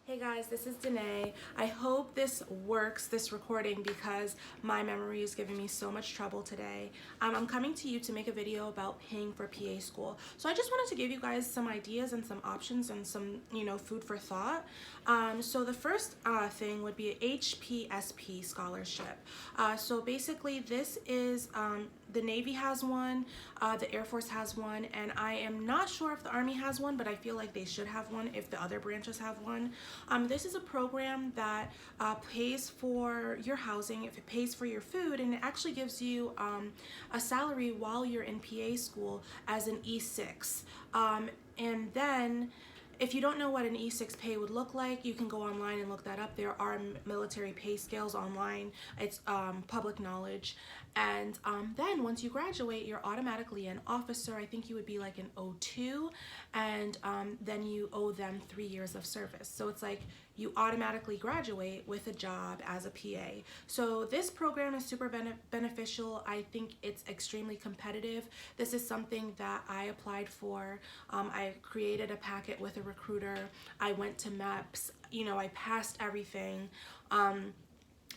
Hey guys, this is Danae. I hope this works, this recording, because my memory is giving me so much trouble today. I'm coming to you to make a video about paying for PA school. So I just wanted to give you guys some ideas and some options and some, food for thought. So the first thing would be an HPSP scholarship. So basically this is, the Navy has one, the Air Force has one, and I am not sure if the Army has one, but I feel like they should have one if the other branches have one. This is a program that pays for your housing, if it pays for your food, and it actually gives you a salary while you're in PA school as an E6. And then if you don't know what an E6 pay would look like, you can go online and look that up. There are military pay scales online. It's public knowledge. And then once you graduate, you're automatically an officer. I think you would be like an O2, and then you owe them 3 years of service. So it's like you automatically graduate with a job as a PA. So this program is super beneficial. I think it's extremely competitive. This is something that I applied for. I created a packet with a recruiter. I went to MEPS. I passed everything.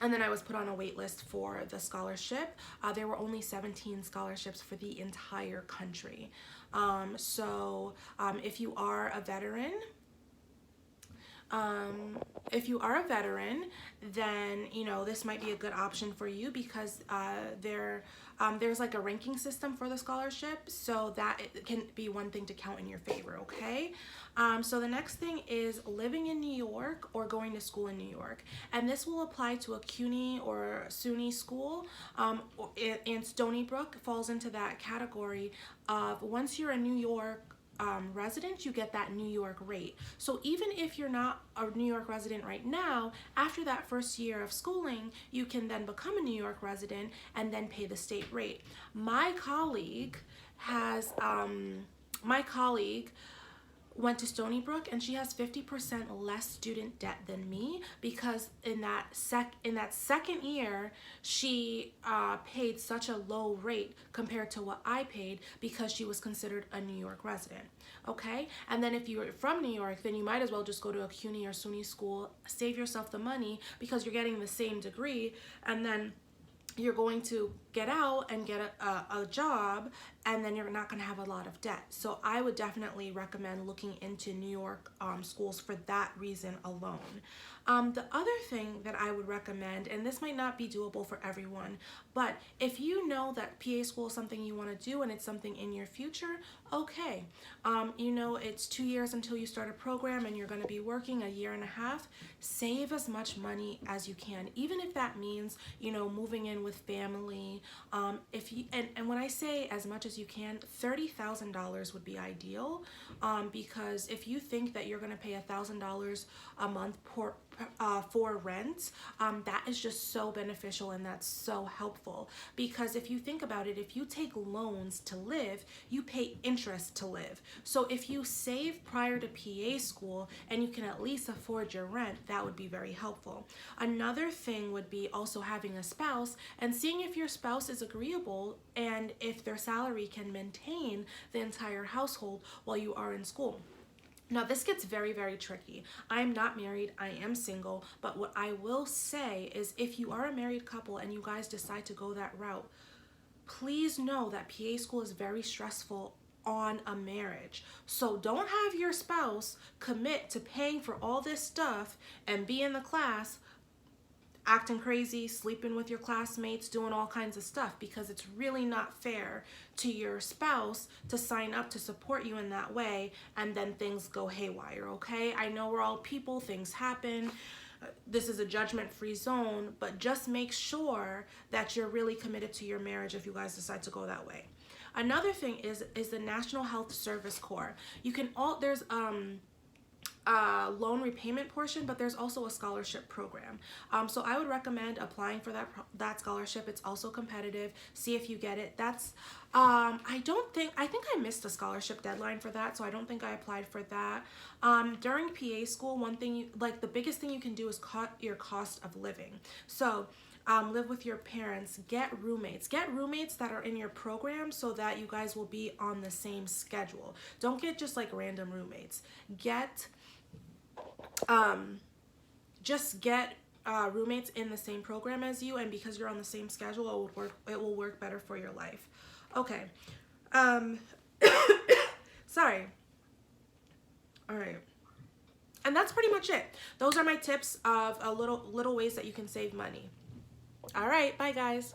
And then I was put on a wait list for the scholarship. There were only 17 scholarships for the entire country. If you are a veteran, then this might be a good option for you, because there's like a ranking system for the scholarship, so that it can be one thing to count in your favor. Okay. So the next thing is living in New York or going to school in New York, and this will apply to a CUNY or SUNY school, and Stony Brook falls into that category of, once you're a New York resident, you get that New York rate. So even if you're not a New York resident right now, after that first year of schooling, you can then become a New York resident and then pay the state rate. My colleague went to Stony Brook, and she has 50% less student debt than me, because in that second year she paid such a low rate compared to what I paid, because she was considered a New York resident. Okay, and then if you're from New York, then you might as well just go to a CUNY or SUNY school, save yourself the money, because you're getting the same degree, and then you're going to get out and get a job, and then you're not going to have a lot of debt. So I would definitely recommend looking into New York schools for that reason alone. The other thing that I would recommend, and this might not be doable for everyone, but if you know that PA school is something you want to do and it's something in your future, okay. It's 2 years until you start a program, and you're going to be working 1.5 years. Save as much money as you can, even if that means, moving in with family. And when I say as much as you can, $30,000 would be ideal, because if you think that you're going to pay $1,000 a month for rent, that is just so beneficial, and that's so helpful, because if you think about it, if you take loans to live, you pay interest to live. So if you save prior to PA school and you can at least afford your rent, that would be very helpful. Another thing would be also having a spouse and seeing if your spouse is agreeable and if their salary can maintain the entire household while you are in school. Now, this gets very, very tricky. I'm not married, I am single, but what I will say is, if you are a married couple and you guys decide to go that route, please know that PA school is very stressful on a marriage. So don't have your spouse commit to paying for all this stuff and be in the class acting crazy, sleeping with your classmates, doing all kinds of stuff, because it's really not fair to your spouse to sign up to support you in that way, and then things go haywire. Okay, I know we're all people, things happen. This is a judgment-free zone, but just make sure that you're really committed to your marriage if you guys decide to go that way. Another thing is the National Health Service Corps. There's loan repayment portion, but there's also a scholarship program. So I would recommend applying for that scholarship. It's also competitive. See if you get it. I think I missed a scholarship deadline for that, so I don't think I applied for that. During PA school, the biggest thing you can do is cut your cost of living. So live with your parents, get roommates that are in your program, so that you guys will be on the same schedule. Don't get just like random roommates. Get just get roommates in the same program as you, and because you're on the same schedule, it will work better for your life. Okay. Sorry. All right. And that's pretty much it. Those are my tips of little ways that you can save money. All right, bye guys.